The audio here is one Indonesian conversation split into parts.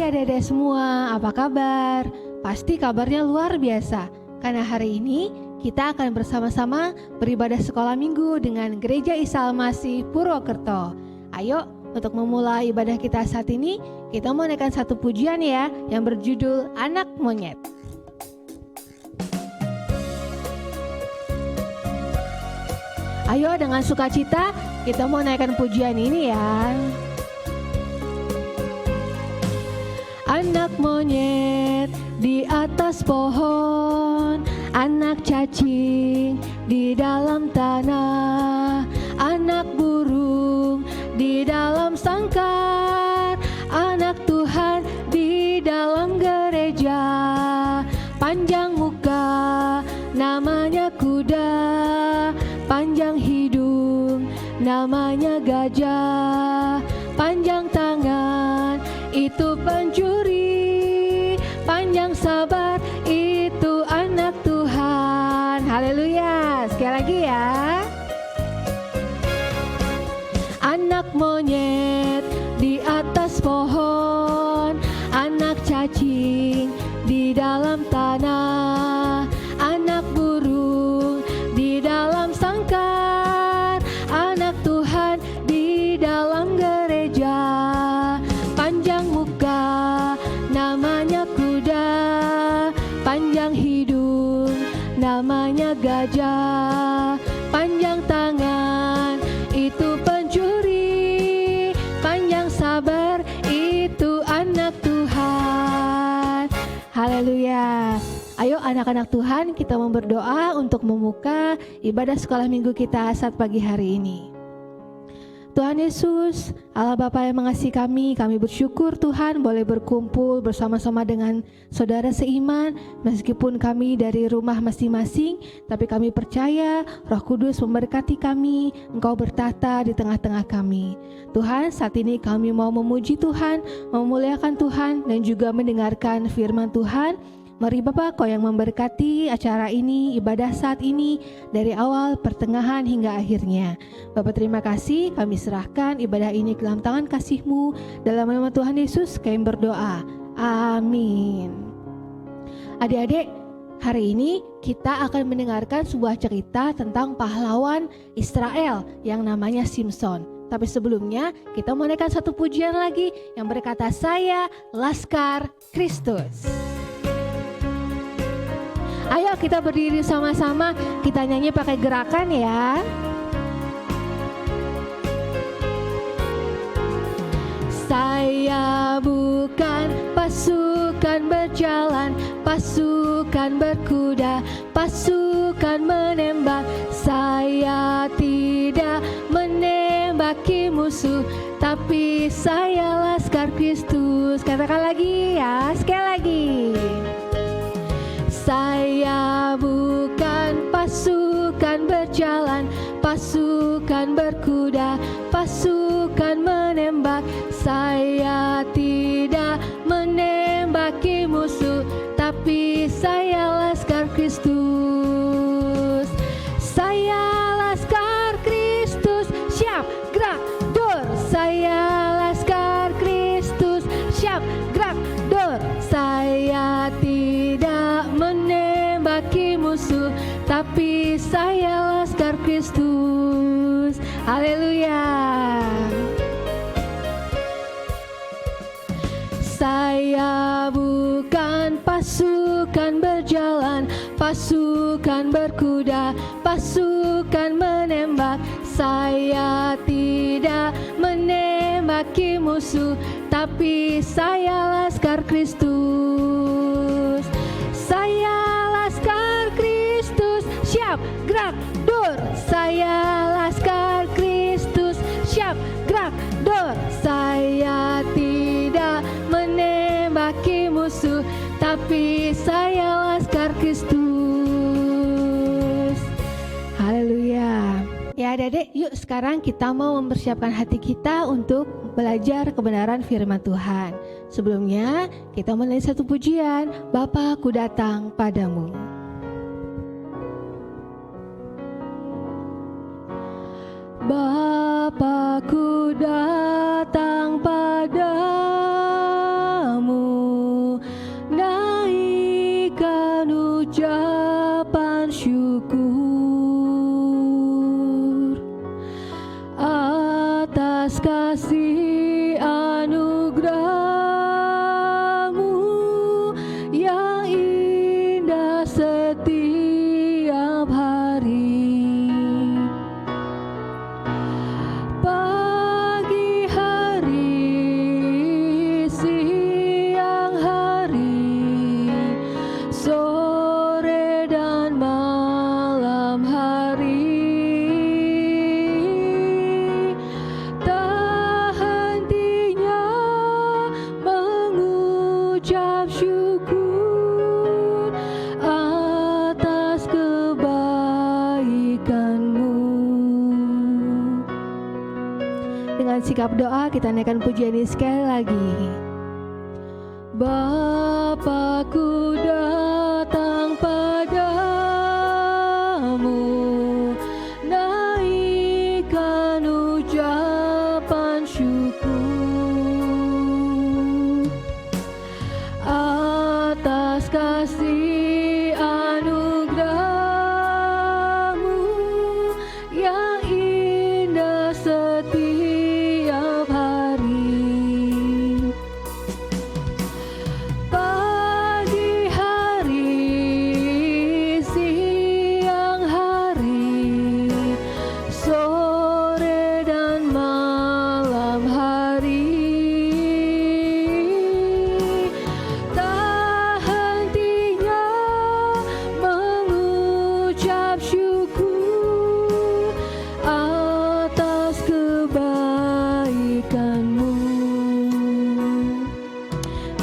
adik-adik semua, apa kabar? Pasti kabarnya luar biasa, karena hari ini kita akan bersama-sama beribadah sekolah minggu dengan Gereja Isa Al-Masih Purwokerto. Ayo, untuk memulai ibadah kita saat ini, kita mau naikkan satu pujian ya, yang berjudul Anak Monyet. Ayo dengan sukacita, kita mau naikkan pujian ini ya. Anak monyet di atas pohon, anak cacing di dalam tanah, anak burung di dalam sangkar, anak Tuhan di dalam gereja. Panjang muka namanya kuda, panjang hidung namanya gajah, panjang tangan itu pencuri, panjang sabar itu anak Tuhan. Haleluya. Sekali lagi ya. Anak monyet di atas pohon, anak cacing di dalam tanah, anak burung di dalam sangkar, anak Tuhan di dalam gereja. Panjang muka namanya kuda, panjang hidung namanya gajah, panjang tangan itu pencuri, panjang sabar itu anak Tuhan. Haleluya. Ayo anak-anak Tuhan, kita mau berdoa untuk membuka ibadah sekolah minggu kita saat pagi hari ini. Tuhan Yesus, Allah Bapa yang mengasihi kami bersyukur Tuhan boleh berkumpul bersama-sama dengan saudara seiman. Meskipun kami dari rumah masing-masing, tapi kami percaya Roh Kudus memberkati kami, Engkau bertata di tengah-tengah kami. Tuhan, saat ini kami mau memuji Tuhan, memuliakan Tuhan, dan juga mendengarkan firman Tuhan. Mari Bapak, Kau yang memberkati acara ini, ibadah saat ini, dari awal, pertengahan, hingga akhirnya. Bapak terima kasih, kami serahkan ibadah ini ke dalam tangan kasih-Mu. Dalam nama Tuhan Yesus kami berdoa, amin. Adik-adik, hari ini kita akan mendengarkan sebuah cerita tentang pahlawan Israel yang namanya Simson. Tapi sebelumnya kita mau naikkan satu pujian lagi yang berkata, Saya Laskar Kristus. Ayo kita berdiri sama-sama, kita nyanyi pakai gerakan ya. Saya bukan pasukan berjalan, pasukan berkuda, pasukan menembak. Saya tidak menembaki musuh, tapi saya Laskar Kristus. Katakan lagi ya, sekali lagi. Saya bukan pasukan berjalan, pasukan berkuda, pasukan menembak. Saya tidak menembaki musuh, tapi saya Laskar Kristus. Saya Laskar Kristus, siap gerak dor. Saya Laskar Kristus, siap gerak dor. Saya tidak menembaki musuh, tapi saya Laskar Kristus. Haleluya. Saya bukan pasukan berjalan, pasukan berkuda, pasukan menembak. Saya tidak menembaki musuh, tapi saya Laskar Kristus. Saya Laskar Kristus, siap gerak dor. Saya Laskar Kristus, siap gerak dor. Saya tidak menembaki musuh, tapi saya Laskar Kristus. Haleluya. Ya adik-adik, yuk sekarang kita mau mempersiapkan hati kita untuk belajar kebenaran firman Tuhan. Sebelumnya kita mulai satu pujian, Bapa ku datang padamu. Bapa ku datang padamu, kasih anugerah-Mu yang indah setiap hari. Pagi hari, siang hari, sore dan malam hari, tak hentinya mengucap syukur atas kebaikan-Mu. Dengan sikap doa kita naikkan pujian ini sekali lagi. Bapakku datang padamu, naikkan ucapan syukur atas kasih anugerah-Mu yang indah setiap hari. Pagi hari, siang hari, sore dan malam hari, tak hentinya mengucap syukur atas kebaikan-Mu.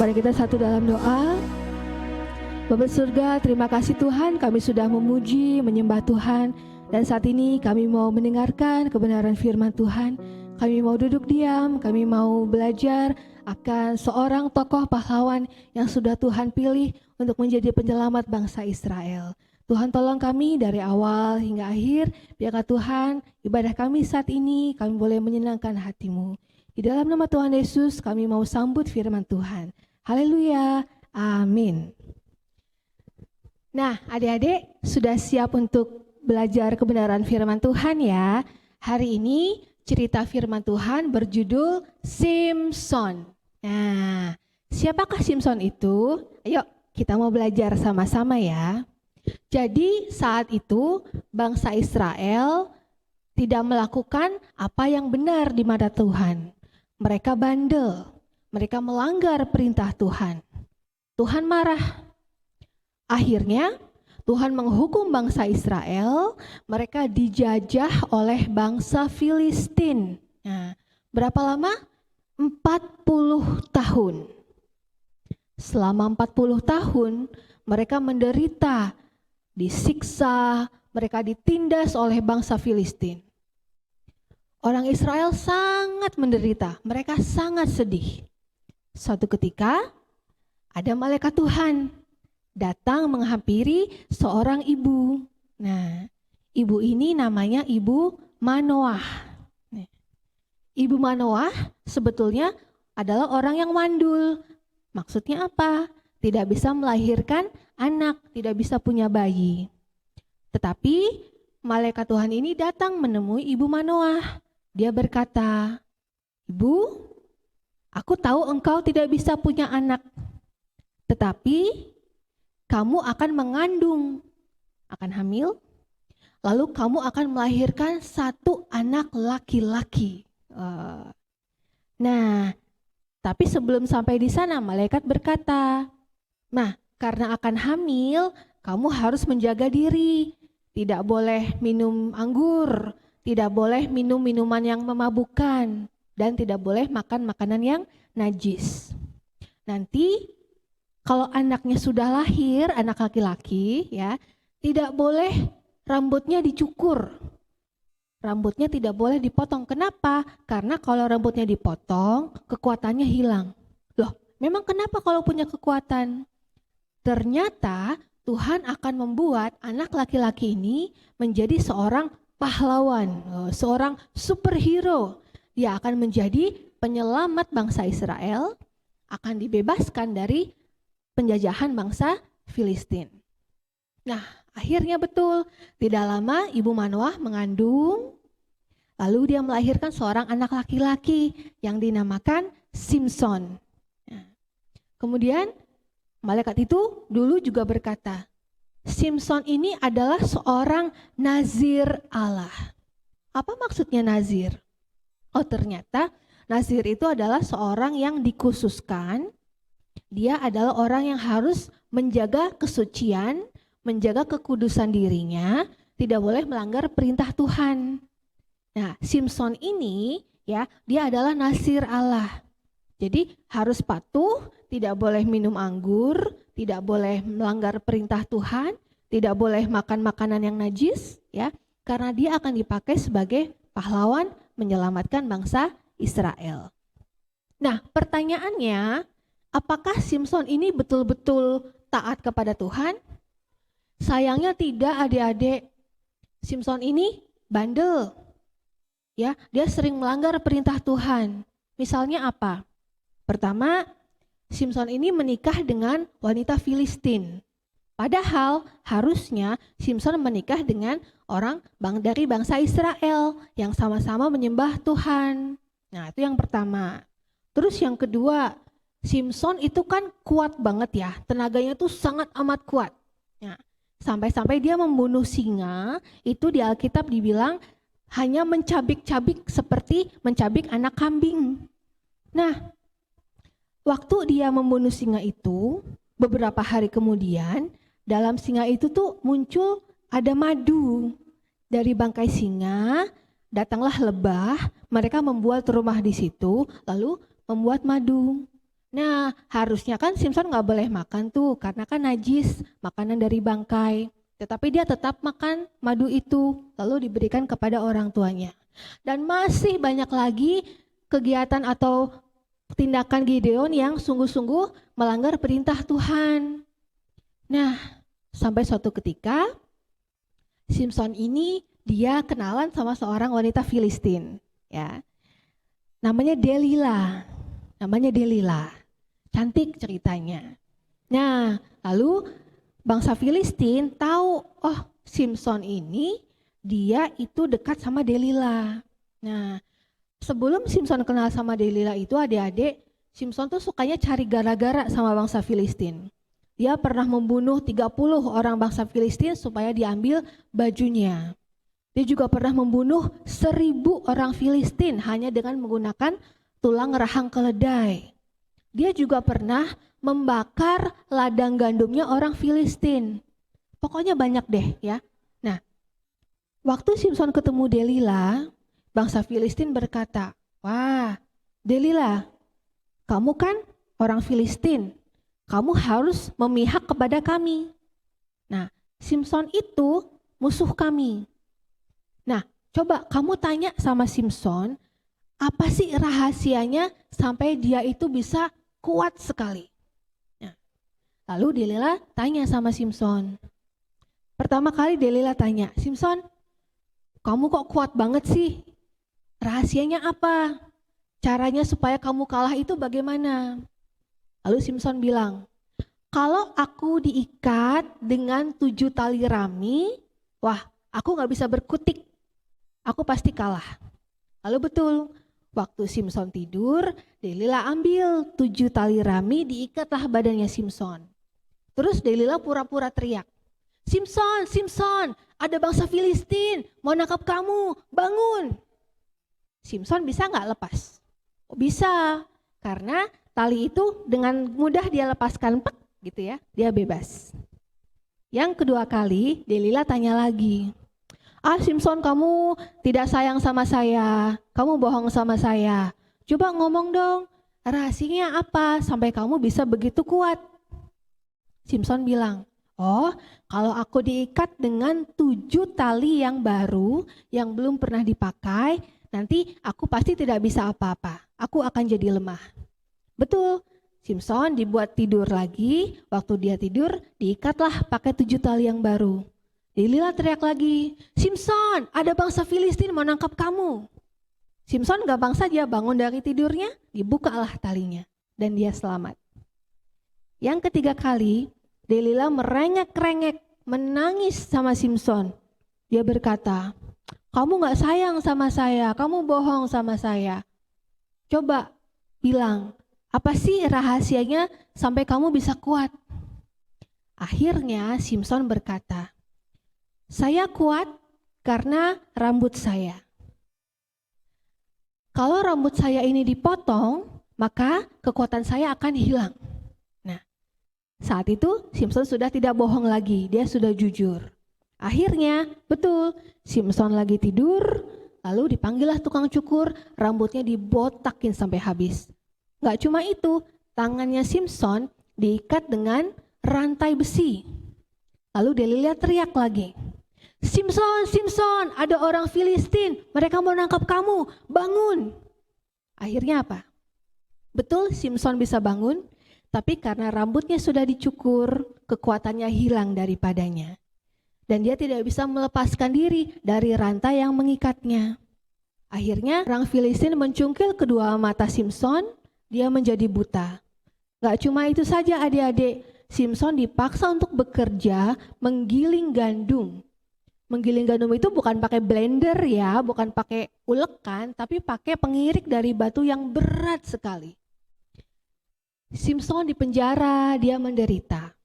Mari kita satu dalam doa. Bapa surga, terima kasih Tuhan, kami sudah memuji, menyembah Tuhan, dan saat ini kami mau mendengarkan kebenaran firman Tuhan. Kami mau duduk diam, kami mau belajar akan seorang tokoh pahlawan yang sudah Tuhan pilih untuk menjadi penyelamat bangsa Israel. Tuhan tolong kami dari awal hingga akhir, biarlah Tuhan ibadah kami saat ini kami boleh menyenangkan hati-Mu. Di dalam nama Tuhan Yesus kami mau sambut firman Tuhan. Haleluya, amin. Nah, adik-adik sudah siap untuk belajar kebenaran firman Tuhan ya. Hari ini cerita firman Tuhan berjudul Simson. Nah, siapakah Simson itu? Ayo kita mau belajar sama-sama ya. Jadi saat itu bangsa Israel tidak melakukan apa yang benar di mata Tuhan. Mereka bandel, mereka melanggar perintah Tuhan. Tuhan marah. Akhirnya Tuhan menghukum bangsa Israel, mereka dijajah oleh bangsa Filistin. Nah, berapa lama? 40 tahun. Selama 40 tahun mereka menderita, disiksa, mereka ditindas oleh bangsa Filistin. Orang Israel sangat menderita, mereka sangat sedih. Suatu ketika ada malaikat Tuhan datang menghampiri seorang ibu. Nah, ibu ini namanya Ibu Manoah. Ibu Manoah sebetulnya adalah orang yang mandul. Maksudnya apa? Tidak bisa melahirkan anak, tidak bisa punya bayi. Tetapi malaikat Tuhan ini datang menemui Ibu Manoah. Dia berkata, "Ibu, aku tahu engkau tidak bisa punya anak, tetapi kamu akan mengandung, akan hamil, lalu kamu akan melahirkan satu anak laki-laki." Nah, tapi sebelum sampai di sana malaikat berkata, "Nah, karena akan hamil, kamu harus menjaga diri. Tidak boleh minum anggur, tidak boleh minum minuman yang memabukkan, dan tidak boleh makan makanan yang najis. Nanti kalau anaknya sudah lahir, anak laki-laki ya, tidak boleh rambutnya dicukur. Rambutnya tidak boleh dipotong. Kenapa? Karena kalau rambutnya dipotong, kekuatannya hilang." Loh, memang kenapa kalau punya kekuatan? Ternyata Tuhan akan membuat anak laki-laki ini menjadi seorang pahlawan, seorang superhero. Dia akan menjadi penyelamat bangsa Israel, akan dibebaskan dari penjajahan bangsa Filistin. Nah, akhirnya betul, tidak lama Ibu Manoah mengandung, Lalu dia melahirkan seorang anak laki-laki yang dinamakan Simson. Nah, kemudian malaikat itu dulu juga berkata, Simson ini adalah seorang nazir Allah. Apa maksudnya nazir? Oh, ternyata nazir itu adalah seorang yang dikhususkan. Dia adalah orang yang harus menjaga kesucian, menjaga kekudusan dirinya, tidak boleh melanggar perintah Tuhan. Nah, Simson ini ya, dia adalah nazir Allah. Jadi harus patuh, tidak boleh minum anggur, tidak boleh melanggar perintah Tuhan, tidak boleh makan makanan yang najis, ya, karena dia akan dipakai sebagai pahlawan menyelamatkan bangsa Israel. Nah, pertanyaannya, apakah Simson ini betul-betul taat kepada Tuhan? Sayangnya tidak, adik-adik. Simson ini bandel. Ya, dia sering melanggar perintah Tuhan. Misalnya apa? Pertama, Simson ini menikah dengan wanita Filistin. Padahal harusnya Simson menikah dengan orang dari bangsa Israel yang sama-sama menyembah Tuhan. Nah, itu yang pertama. Terus yang kedua, Simson itu kan kuat banget ya, tenaganya tuh sangat amat kuat. Nah, sampai-sampai dia membunuh singa, itu di Alkitab dibilang hanya mencabik-cabik seperti mencabik anak kambing. Nah, waktu dia membunuh singa itu, beberapa hari kemudian, dalam singa itu tuh muncul ada madu. Dari bangkai singa, datanglah lebah, mereka membuat rumah di situ, lalu membuat madu. Nah, harusnya kan Simson nggak boleh makan tuh, karena kan najis, makanan dari bangkai. Tetapi dia tetap makan madu itu, lalu diberikan kepada orang tuanya. Dan masih banyak lagi kegiatan atau tindakan Gideon yang sungguh-sungguh melanggar perintah Tuhan. Nah, sampai suatu ketika, Simson ini dia kenalan sama seorang wanita Filistin. Ya, namanya Delila. Cantik ceritanya. Nah, lalu bangsa Filistin tahu, oh Simson ini dia itu dekat sama Delila. Nah, sebelum Simson kenal sama Delila itu adik-adik, Simson tuh sukanya cari gara-gara sama bangsa Filistin. Dia pernah membunuh 30 orang bangsa Filistin supaya diambil bajunya. Dia juga pernah membunuh 1000 orang Filistin hanya dengan menggunakan tulang rahang keledai. Dia juga pernah membakar ladang gandumnya orang Filistin. Pokoknya banyak deh ya. Nah, waktu Simson ketemu Delila, bangsa Filistin berkata, wah Delila, kamu kan orang Filistin, kamu harus memihak kepada kami. Nah, Simson itu musuh kami. Nah, coba kamu tanya sama Simson, apa sih rahasianya sampai dia itu bisa kuat sekali? Nah, lalu Delila tanya sama Simson. Pertama kali Delila tanya, Simson, kamu kok kuat banget sih? Rahasianya apa? Caranya supaya kamu kalah itu bagaimana? Lalu Simson bilang, kalau aku diikat dengan 7 tali rami, wah aku gak bisa berkutik, aku pasti kalah. Lalu betul, waktu Simson tidur, Delila ambil 7 tali rami, diikatlah badannya Simson. Terus Delila pura-pura teriak, Simson, Simson, ada bangsa Filistin, mau nangkap kamu, bangun. Simson bisa gak lepas? Oh, bisa, karena tali itu dengan mudah dia lepaskan, pek, gitu ya, dia bebas. Yang kedua kali, Delila tanya lagi, Simson kamu tidak sayang sama saya, kamu bohong sama saya. Coba ngomong dong, rahasianya apa sampai kamu bisa begitu kuat? Simson bilang, oh kalau aku diikat dengan 7 tali yang baru, yang belum pernah dipakai, nanti aku pasti tidak bisa apa-apa, aku akan jadi lemah. Betul, Simson dibuat tidur lagi, waktu dia tidur diikatlah pakai 7 tali yang baru. Delila teriak lagi, Simson, ada bangsa Filistin mau nangkap kamu. Simson gampang saja bangun dari tidurnya, dibukalah talinya, dan dia selamat. Yang ketiga kali, Delila merengek-rengek, menangis sama Simson. Dia berkata, kamu gak sayang sama saya, kamu bohong sama saya. Coba bilang, apa sih rahasianya sampai kamu bisa kuat? Akhirnya Simson berkata, saya kuat karena rambut saya. Kalau rambut saya ini dipotong, maka kekuatan saya akan hilang. Nah, saat itu Simson sudah tidak bohong lagi, dia sudah jujur. Akhirnya, betul, Simson lagi tidur, lalu dipanggillah tukang cukur, rambutnya dibotakin sampai habis. Gak cuma itu, tangannya Simson diikat dengan rantai besi. Lalu Delilah teriak lagi, Simson, Simson, ada orang Filistin, mereka mau nangkap kamu, bangun. Akhirnya apa? Betul, Simson bisa bangun, tapi karena rambutnya sudah dicukur, kekuatannya hilang daripadanya. Dan dia tidak bisa melepaskan diri dari rantai yang mengikatnya. Akhirnya orang Filistin mencungkil kedua mata Simson, dia menjadi buta. Gak cuma itu saja adik-adik, Simson dipaksa untuk bekerja menggiling gandum. Menggiling gandum itu bukan pakai blender ya, bukan pakai ulekan, tapi pakai pengirik dari batu yang berat sekali. Simson dipenjara, dia menderita.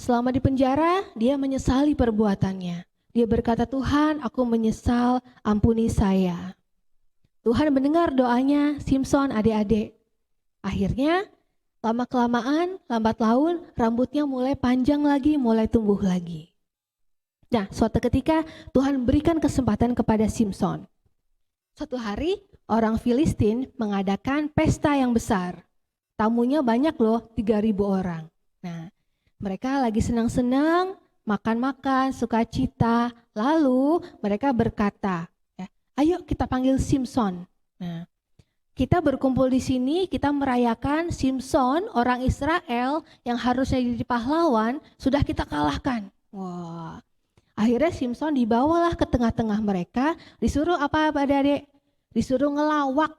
Selama di penjara, dia menyesali perbuatannya. Dia berkata, Tuhan, aku menyesal, ampuni saya. Tuhan mendengar doanya Simson, adik-adik. Akhirnya, lama-kelamaan, lambat laun, rambutnya mulai panjang lagi, mulai tumbuh lagi. Nah, suatu ketika Tuhan berikan kesempatan kepada Simson. Suatu hari, orang Filistin mengadakan pesta yang besar. Tamunya banyak loh, 3.000 orang. Nah, mereka lagi senang-senang, makan-makan, sukacita. Lalu mereka berkata, ayo kita panggil Simson. Nah, kita berkumpul di sini, kita merayakan Simson, orang Israel yang harusnya jadi pahlawan, sudah kita kalahkan. Wah, akhirnya Simson dibawalah ke tengah-tengah mereka, disuruh apa adik-adik? Disuruh ngelawak,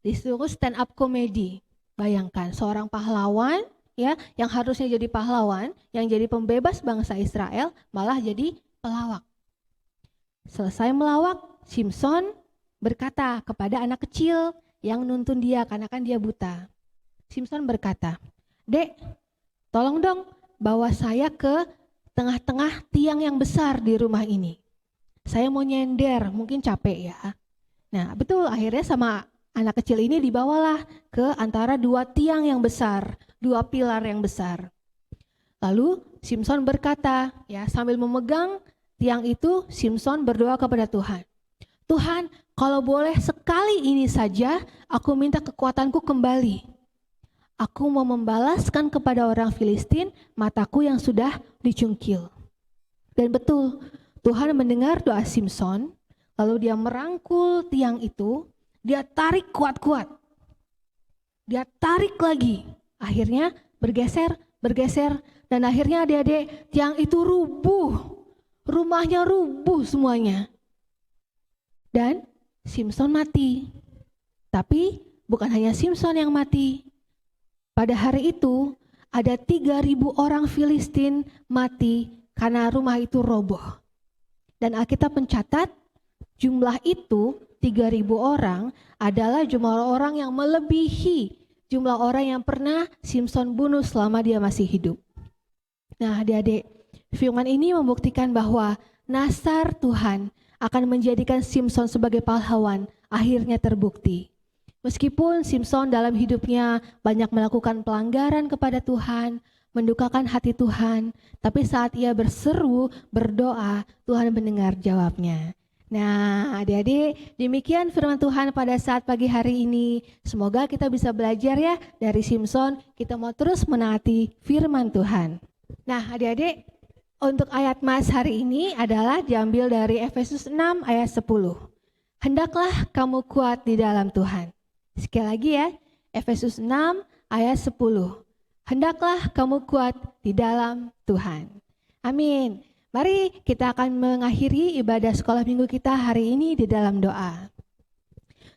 disuruh stand up comedy. Bayangkan, seorang pahlawan, ya, yang harusnya jadi pahlawan, yang jadi pembebas bangsa Israel, malah jadi pelawak. Selesai melawak, Simson berkata kepada anak kecil yang nuntun dia, karena kan dia buta. Simson berkata, Dek, tolong dong bawa saya ke tengah-tengah tiang yang besar di rumah ini. Saya mau nyender, mungkin capek ya. Nah, betul, akhirnya sama anak kecil ini dibawalah ke antara dua tiang yang besar, dua pilar yang besar. Lalu Simson berkata, ya, sambil memegang tiang itu, Simson berdoa kepada Tuhan. Tuhan, kalau boleh sekali ini saja, aku minta kekuatanku kembali. Aku mau membalaskan kepada orang Filistin mataku yang sudah dicungkil. Dan betul, Tuhan mendengar doa Simson, lalu dia merangkul tiang itu, dia tarik kuat-kuat. Dia tarik lagi. Akhirnya bergeser, dan akhirnya adik-adik, tiang itu rubuh. Rumahnya rubuh semuanya. Dan Simson mati. Tapi bukan hanya Simson yang mati. Pada hari itu ada 3.000 orang Filistin mati karena rumah itu roboh. Dan Alkitab mencatat jumlah itu 3.000 orang adalah jumlah orang yang melebihi jumlah orang yang pernah Simson bunuh selama dia masih hidup. Nah, adik-adik, firman ini membuktikan bahwa nasar Tuhan akan menjadikan Simson sebagai pahlawan akhirnya terbukti. Meskipun Simson dalam hidupnya banyak melakukan pelanggaran kepada Tuhan, mendukakan hati Tuhan, tapi saat ia berseru, berdoa, Tuhan mendengar jawabnya. Nah, adik-adik, demikian firman Tuhan pada saat pagi hari ini. Semoga kita bisa belajar ya dari Simson, kita mau terus menaati firman Tuhan. Nah, adik-adik, untuk ayat mas hari ini adalah diambil dari Efesus 6 ayat 10. Hendaklah kamu kuat di dalam Tuhan. Sekali lagi ya, Efesus 6 ayat 10. Hendaklah kamu kuat di dalam Tuhan. Amin. Mari kita akan mengakhiri ibadah sekolah minggu kita hari ini di dalam doa.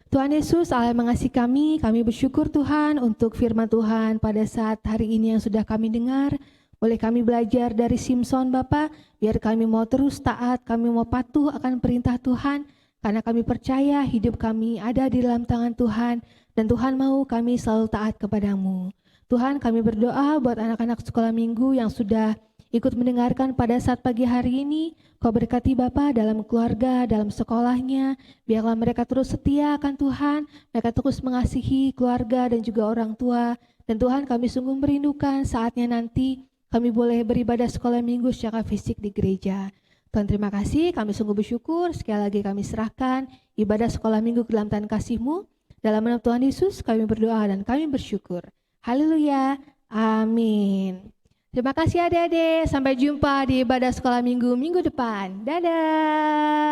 Tuhan Yesus, Allah yang mengasihi kami bersyukur Tuhan untuk firman Tuhan pada saat hari ini yang sudah kami dengar. Boleh kami belajar dari Simpson Bapak, biar kami mau terus taat, kami mau patuh akan perintah Tuhan, karena kami percaya hidup kami ada di dalam tangan Tuhan, dan Tuhan mau kami selalu taat kepadamu. Tuhan, kami berdoa buat anak-anak sekolah minggu yang sudah ikut mendengarkan pada saat pagi hari ini. Kau berkati Bapa dalam keluarga, dalam sekolahnya. Biarlah mereka terus setia akan Tuhan, mereka terus mengasihi keluarga dan juga orang tua. Dan Tuhan, kami sungguh merindukan saatnya nanti kami boleh beribadah sekolah minggu secara fisik di gereja. Tuhan, terima kasih, kami sungguh bersyukur. Sekali lagi kami serahkan ibadah sekolah minggu ke dalam tangan kasih-Mu. Dalam nama Tuhan Yesus kami berdoa dan kami bersyukur. Haleluya, amin. Terima kasih adik-adik, sampai jumpa di ibadah sekolah minggu depan. Dadah.